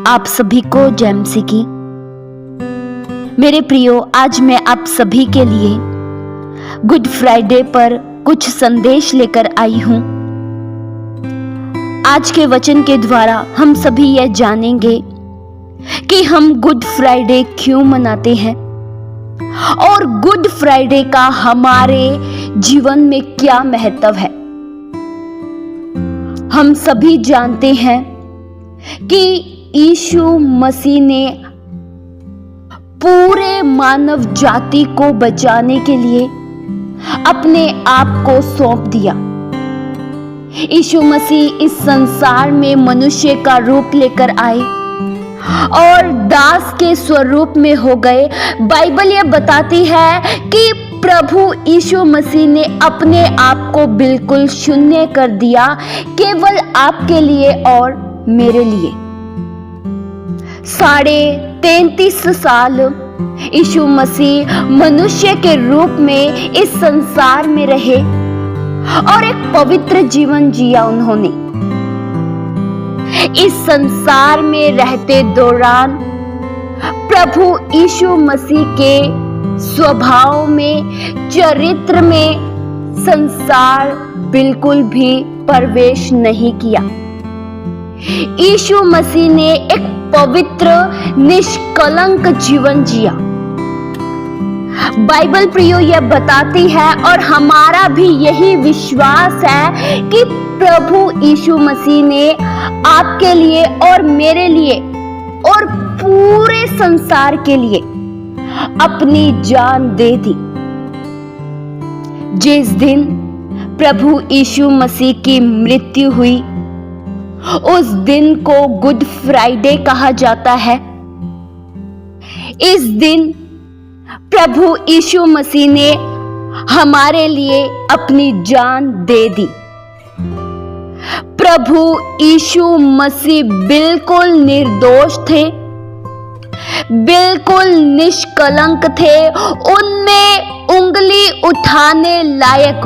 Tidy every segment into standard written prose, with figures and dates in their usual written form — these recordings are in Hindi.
आप सभी को जय मसीह की। मेरे प्रियो, आज मैं आप सभी के लिए गुड फ्राइडे पर कुछ संदेश लेकर आई हूं। आज के वचन के द्वारा हम सभी यह जानेंगे कि हम गुड फ्राइडे क्यों मनाते हैं और गुड फ्राइडे का हमारे जीवन में क्या महत्व है। हम सभी जानते हैं कि यीशु मसीह ने पूरे मानव जाति को बचाने के लिए अपने आप को सौंप दिया। यीशु मसीह इस संसार में मनुष्य का रूप लेकर आए और दास के स्वरूप में हो गए। बाइबल यह बताती है कि प्रभु यीशु मसीह ने अपने आप को बिल्कुल शून्य कर दिया, केवल आपके लिए और मेरे लिए। 33.5 साल यीशु मसीह मनुष्य के रूप में इस संसार में रहे और एक पवित्र जीवन जिया उन्होंने। इस संसार में रहते दौरान प्रभु यीशु मसीह के स्वभाव में, चरित्र में संसार बिल्कुल भी प्रवेश नहीं किया। यीशु मसीह ने एक पवित्र निष्कलंक जीवन जिया। बाइबल प्रियो यह बताती है और हमारा भी यही विश्वास है कि प्रभु यीशु मसीह ने आपके लिए और मेरे लिए और पूरे संसार के लिए अपनी जान दे दी। जिस दिन प्रभु यीशु मसीह की मृत्यु हुई, उस दिन को गुड फ्राइडे कहा जाता है। इस दिन प्रभु यीशु मसीह ने हमारे लिए अपनी जान दे दी। प्रभु यीशु मसीह बिल्कुल निर्दोष थे, बिल्कुल निष्कलंक थे। उनमें उंगली उठाने लायक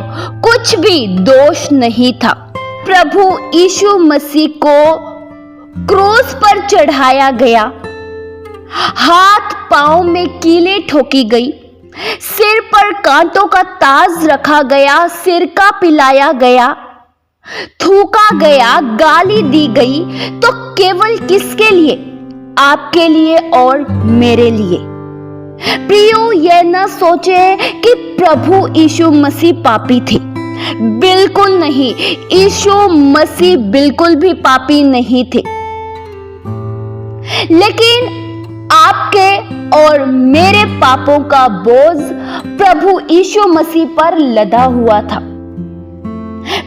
कुछ भी दोष नहीं था। प्रभु यीशु मसीह को क्रूस पर चढ़ाया गया, हाथ पांव में कीलें ठोकी गई, सिर पर कांटों का ताज रखा गया, सिरका पिलाया गया, थूका गया, गाली दी गई। तो केवल किसके लिए? आपके लिए और मेरे लिए। प्रियो, यह न सोचे कि प्रभु यीशु मसीह पापी थे। बिल्कुल नहीं, यीशु मसीह बिल्कुल भी पापी नहीं थे। लेकिन आपके और मेरे पापों का बोझ प्रभु यीशु मसीह पर लदा हुआ था।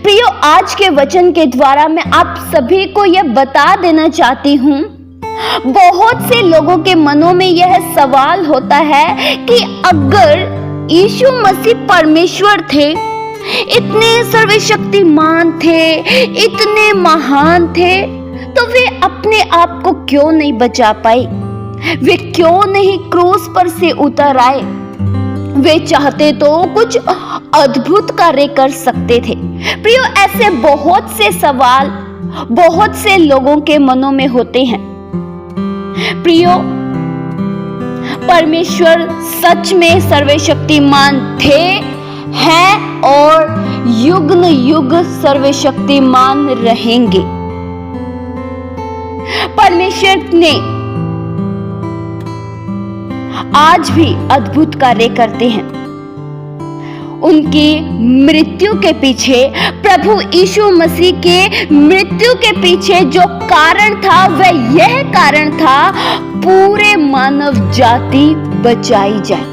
प्रियो, आज के वचन के द्वारा मैं आप सभी को यह बता देना चाहती हूं। बहुत से लोगों के मनों में यह सवाल होता है कि अगर यीशु मसीह परमेश्वर थे, इतने सर्वशक्तिमान थे, इतने महान थे, तो वे अपने आप को क्यों नहीं बचा पाए? वे क्यों नहीं क्रूस पर से उतर आए? वे चाहते तो कुछ अद्भुत कार्य कर सकते थे। प्रियो, ऐसे बहुत से सवाल बहुत से लोगों के मनों में होते हैं। प्रियो, परमेश्वर सच में सर्वशक्तिमान थे, हैं और युग न युग सर्वशक्तिमान रहेंगे। परमेश्वर ने आज भी अद्भुत कार्य करते हैं। उनकी मृत्यु के पीछे, प्रभु यीशु मसीह के मृत्यु के पीछे जो कारण था, वह यह कारण था पूरे मानव जाति बचाई जाए,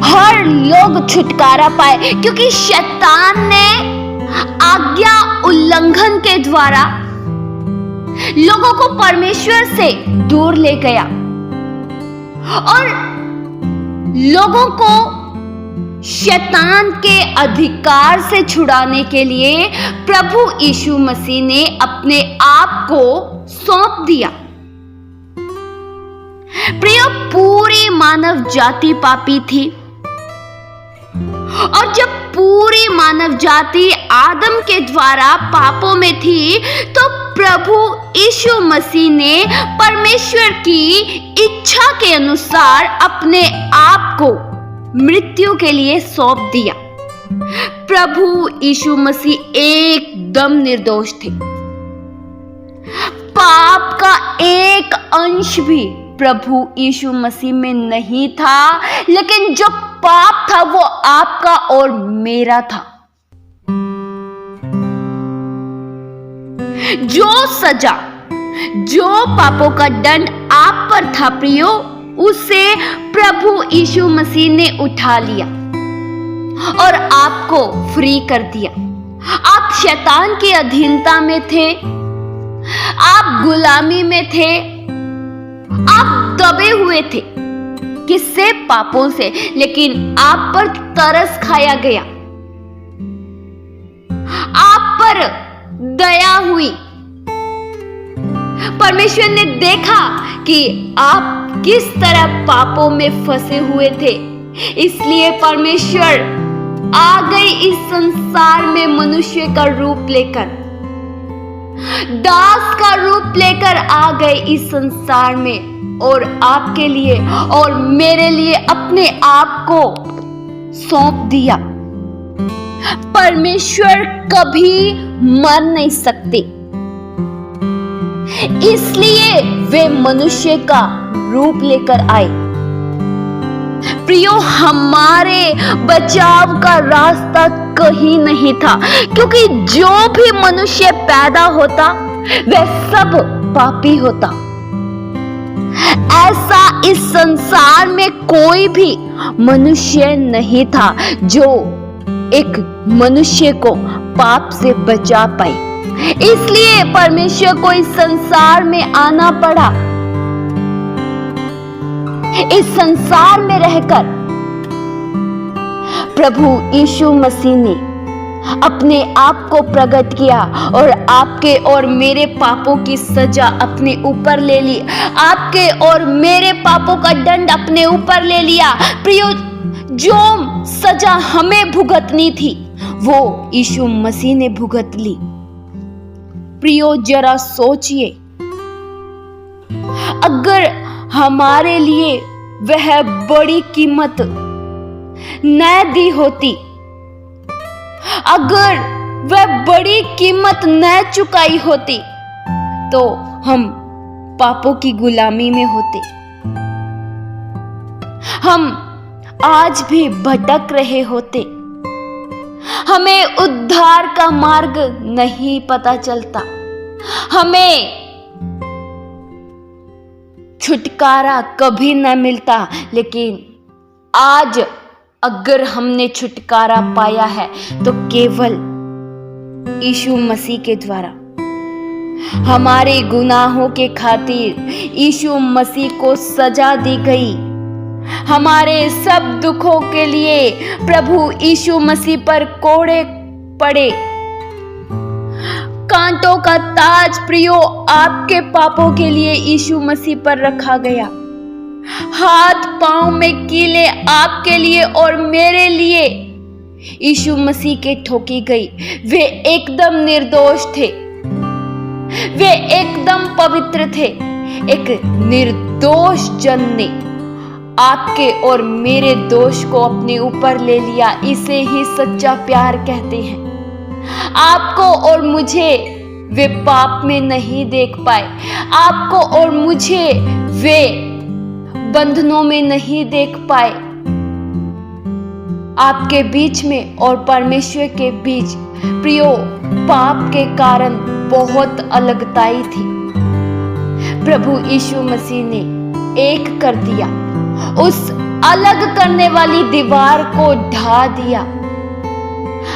हर लोग छुटकारा पाए। क्योंकि शैतान ने आज्ञा उल्लंघन के द्वारा लोगों को परमेश्वर से दूर ले गया और लोगों को शैतान के अधिकार से छुड़ाने के लिए प्रभु यीशु मसीह ने अपने आप को सौंप दिया। प्रिय, पूरी मानव जाति पापी थी और जब पूरी मानव जाति आदम के द्वारा पापों में थी, तो प्रभु यीशु मसीह ने परमेश्वर की इच्छा के अनुसार अपने आप को मृत्यु के लिए सौंप दिया। प्रभु यीशु मसीह एकदम निर्दोष थे। पाप का एक अंश भी प्रभु यीशु मसीह में नहीं था, लेकिन जो पाप था वो आपका और मेरा था। जो सजा, जो पापों का दंड आप पर था प्रियो, उसे प्रभु यीशु मसीह ने उठा लिया और आपको फ्री कर दिया। आप शैतान की अधीनता में थे, आप गुलामी में थे, आप दबे हुए थे। किससे? पापों से। लेकिन आप पर तरस खाया गया, आप पर दया हुई। परमेश्वर ने देखा कि आप किस तरह पापों में फंसे हुए थे, इसलिए परमेश्वर आ गई इस संसार में मनुष्य का रूप लेकर, दास का रूप लेकर आ गए इस संसार में, और आपके लिए और मेरे लिए अपने आप को सौंप दिया। परमेश्वर कभी मर नहीं सकते, इसलिए वे मनुष्य का रूप लेकर आए। प्रियो, हमारे बचाव का रास्ता कहीं नहीं था, क्योंकि जो भी मनुष्य पैदा होता वह सब पापी होता। ऐसा इस संसार में कोई भी मनुष्य नहीं था जो एक मनुष्य को पाप से बचा पाए। इसलिए परमेश्वर को इस संसार में आना पड़ा। इस संसार में रहकर प्रभु यीशु मसीह ने अपने आप को प्रकट किया और आपके और मेरे पापों की सजा अपने ऊपर ले ली। आपके और मेरे पापों का दंड अपने ऊपर ले लिया। प्रियो, जो सजा हमें भुगतनी थी वो यीशु मसीह ने भुगत ली। प्रियो, जरा सोचिए, अगर हमारे लिए वह बड़ी कीमत न दी होती, अगर वह बड़ी कीमत न चुकाई होती, तो हम पापों की गुलामी में होते। हम आज भी भटक रहे होते। हमें उद्धार का मार्ग नहीं पता चलता, हमें छुटकारा कभी न मिलता। लेकिन आज अगर हमने छुटकारा पाया है तो केवल यीशु मसीह के द्वारा। हमारे गुनाहों के खातिर यीशु मसीह को सजा दी गई। हमारे सब दुखों के लिए प्रभु यीशु मसीह पर कोड़े पड़े। कांटों का ताज प्रियो आपके पापों के लिए यीशु मसीह पर रखा गया। हाथ पांव में कीले आपके लिए और मेरे लिए यीशु मसीह के ठोकी गई। वे एकदम निर्दोष थे, वे एकदम पवित्र थे। एक निर्दोष जन ने आपके और मेरे दोष को अपने ऊपर ले लिया। इसे ही सच्चा प्यार कहते हैं। आपको और मुझे वे पाप में नहीं देख पाए, आपको और मुझे वे बंधनों में नहीं देख पाए। आपके बीच में और परमेश्वर के बीच प्रियो पाप के कारण बहुत अलगताई थी। प्रभु यीशु मसीह ने एक कर दिया, उस अलग करने वाली दीवार को ढा दिया।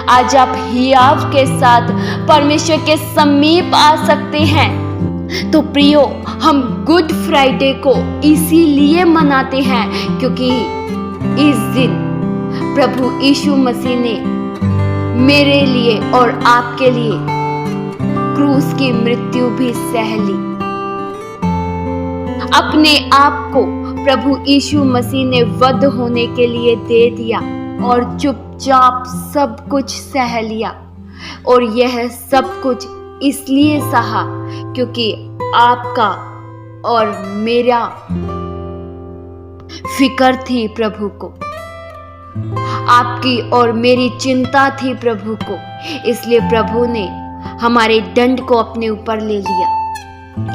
आज आप हियाव के साथ परमेश्वर के समीप आ सकते हैं। तो प्रियो, हम गुड फ्राइडे को इसीलिए मनाते हैं क्योंकि इस दिन प्रभु यीशु मसीह ने मेरे लिए और आपके लिए क्रूस की मृत्यु भी सह ली। अपने आप को प्रभु यीशु मसीह ने वध होने के लिए दे दिया। और चुपचाप सब कुछ सह लिया। और यह सब कुछ इसलिए सहा क्योंकि आपका और मेरा फिक्र थी प्रभु को, आपकी और मेरी चिंता थी प्रभु को। इसलिए प्रभु ने हमारे दंड को अपने ऊपर ले लिया।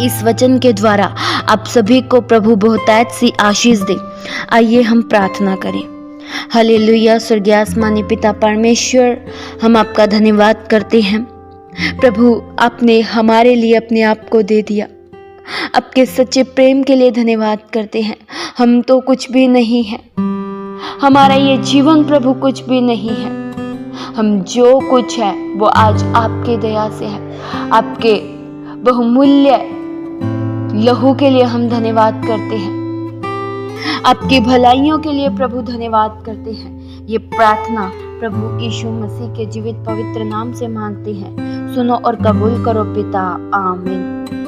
इस वचन के द्वारा आप सभी को प्रभु बहुतायत सी आशीष दे। आइए हम प्रार्थना करें। हालेलुया। स्वर्गीय आसमानी पिता परमेश्वर, हम आपका धन्यवाद करते हैं प्रभु, आपने हमारे लिए अपने आप को दे दिया। आपके सच्चे प्रेम के लिए धन्यवाद करते हैं। हम तो कुछ भी नहीं है, हमारा ये जीवन प्रभु कुछ भी नहीं है। हम जो कुछ है वो आज आपके दया से है। आपके बहुमूल्य लहू के लिए हम धन्यवाद करते हैं। आपकी भलाइयों के लिए प्रभु धन्यवाद करते हैं। ये प्रार्थना प्रभु यीशु मसीह के जीवित पवित्र नाम से मांगते हैं। सुनो और कबूल करो पिता। आमीन।